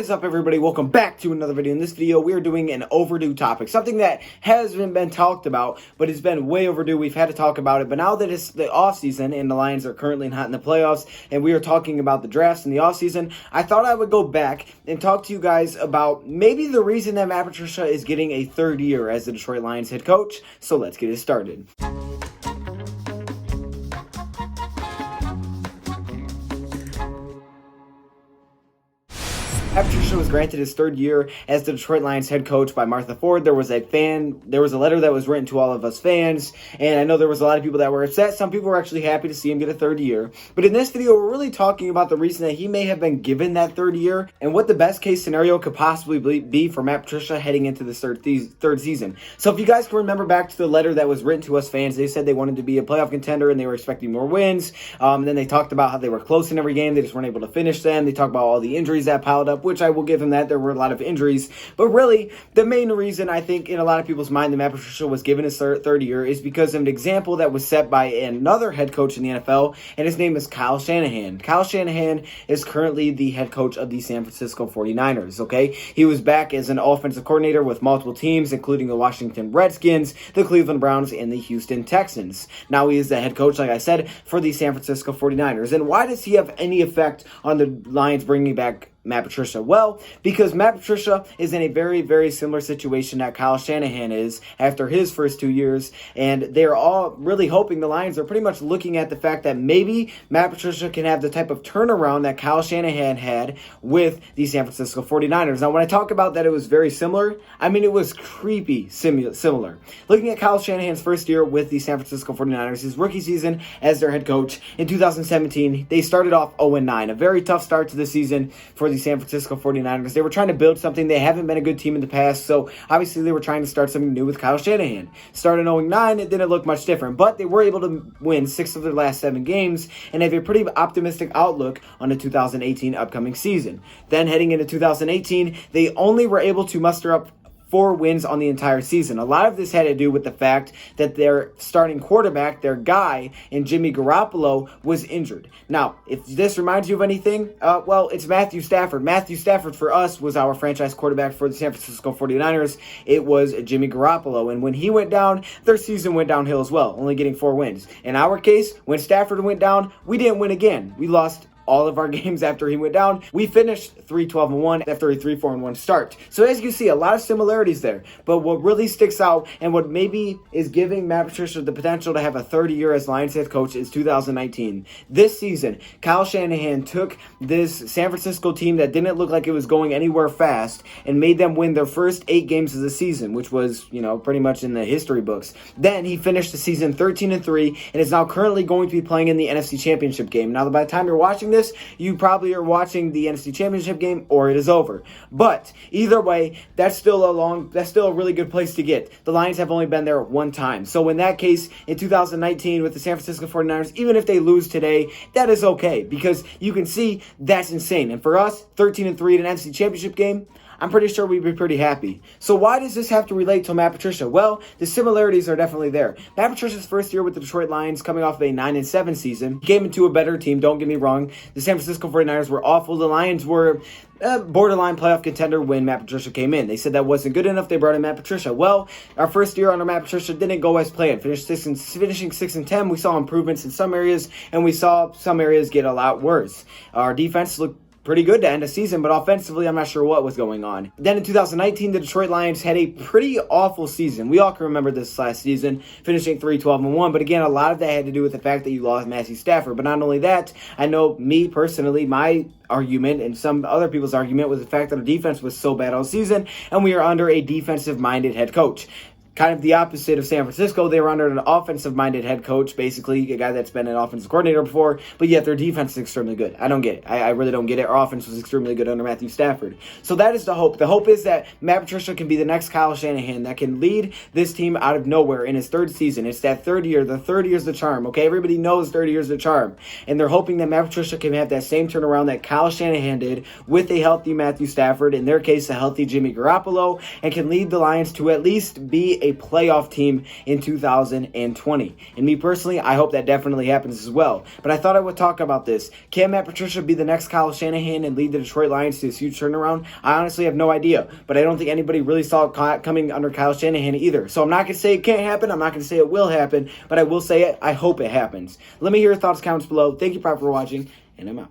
What's up, everybody? Welcome back to another video. In this video, we are doing an overdue topic, something that hasn't been talked about, but it's been way overdue. We've had to talk about it, but now that it's the offseason and the Lions are currently not in the playoffs, and we are talking about the drafts in the offseason, I thought I would go back and talk to you guys about maybe the reason that Matt Patricia is getting a third year as the Detroit Lions head coach. So let's get it started. Patricia was granted his third year as the Detroit Lions head coach by Martha Ford. There was a letter that was written to all of us fans, and I know there was a lot of people that were upset. Some people were actually happy to see him get a third year. But in this video, we're really talking about the reason that he may have been given that third year and what the best case scenario could possibly be for Matt Patricia heading into this third season. So if you guys can remember back to the letter that was written to us fans, they said they wanted to be a playoff contender and they were expecting more wins. Then they talked about how they were close in every game. They just weren't able to finish them. They talked about all the injuries that piled up, which I will give him that. There were a lot of injuries. But really, the main reason I think in a lot of people's mind that Matt Patricia was given his third year is because of an example that was set by another head coach in the NFL, and his name is Kyle Shanahan. Kyle Shanahan is currently the head coach of the San Francisco 49ers, okay? He was back as an offensive coordinator with multiple teams, including the Washington Redskins, the Cleveland Browns, and the Houston Texans. Now he is the head coach, like I said, for the San Francisco 49ers. And why does he have any effect on the Lions bringing back Matt Patricia? Well, because Matt Patricia is in a very, very similar situation that Kyle Shanahan is after his first 2 years, and they're all really hoping, the Lions are pretty much looking at the fact that maybe Matt Patricia can have the type of turnaround that Kyle Shanahan had with the San Francisco 49ers. Now, when I talk about that it was very similar, I mean it was creepy similar. Looking at Kyle Shanahan's first year with the San Francisco 49ers, his rookie season as their head coach in 2017, they started off 0-9, a very tough start to the season for the San Francisco 49ers. They were trying to build something. They haven't been a good team in the past, so obviously they were trying to start something new with Kyle Shanahan. Started 0-9, it didn't look much different, but they were able to win 6 of their last 7 games and have a pretty optimistic outlook on the 2018 upcoming season. Then heading into 2018, they only were able to muster up 4 wins on the entire season. A lot of this had to do with the fact that their starting quarterback, their guy, in Jimmy Garoppolo, was injured. Now, if this reminds you of anything, well, it's Matthew Stafford. Matthew Stafford, for us, was our franchise quarterback for the San Francisco 49ers. It was Jimmy Garoppolo. And when he went down, their season went downhill as well, only getting 4 wins. In our case, when Stafford went down, we didn't win again. We lost all of our games after he went down. We finished 3-12-1 after a 3-4-1 start. So as you can see, a lot of similarities there. But what really sticks out and what maybe is giving Matt Patricia the potential to have a third year as Lions head coach is 2019. This season, Kyle Shanahan took this San Francisco team that didn't look like it was going anywhere fast and made them win their first 8 games of the season, which was, pretty much in the history books. Then he finished the season 13-3 and is now currently going to be playing in the NFC Championship game. Now, by the time you're watching this, you probably are watching the NFC Championship game or it is over. But either way, that's still a really good place to get. The Lions have only been there 1 time. So in that case, in 2019 with the San Francisco 49ers, even if they lose today, that is okay because you can see that's insane. And for us, 13-3 in an NFC Championship game, I'm pretty sure we'd be pretty happy. So why does this have to relate to Matt Patricia? Well, the similarities are definitely there. Matt Patricia's first year with the Detroit Lions, coming off of a 9-7 season, came into a better team, don't get me wrong. The San Francisco 49ers were awful. The Lions were a borderline playoff contender when Matt Patricia came in. They said that wasn't good enough. They brought in Matt Patricia. Well, our first year under Matt Patricia didn't go as planned. Finishing 6-10, we saw improvements in some areas, and we saw some areas get a lot worse. Our defense looked pretty good to end the season, but offensively, I'm not sure what was going on. Then in 2019, the Detroit Lions had a pretty awful season. We all can remember this last season, finishing 3-12-1, but again, a lot of that had to do with the fact that you lost Matthew Stafford. But not only that, I know me personally, my argument and some other people's argument was the fact that our defense was so bad all season, and we are under a defensive-minded head coach. Kind of the opposite of San Francisco. They were under an offensive-minded head coach, basically a guy that's been an offensive coordinator before, but yet their defense is extremely good. I don't get it. I really don't get it. Our offense was extremely good under Matthew Stafford. So that is the hope. The hope is that Matt Patricia can be the next Kyle Shanahan that can lead this team out of nowhere in his third season. It's that third year. The third year's the charm, okay? Everybody knows third year's the charm. And they're hoping that Matt Patricia can have that same turnaround that Kyle Shanahan did with a healthy Matthew Stafford, in their case, a healthy Jimmy Garoppolo, and can lead the Lions to at least be a a playoff team in 2020. And me personally, I hope that definitely happens as well. But I thought I would talk about this. Can Matt Patricia be the next Kyle Shanahan and lead the Detroit Lions to this huge turnaround? I honestly have no idea. But I don't think anybody really saw it coming under Kyle Shanahan either. So I'm not going to say it can't happen. I'm not going to say it will happen. But I will say it. I hope it happens. Let me hear your thoughts, comments below. Thank you, for watching, and I'm out.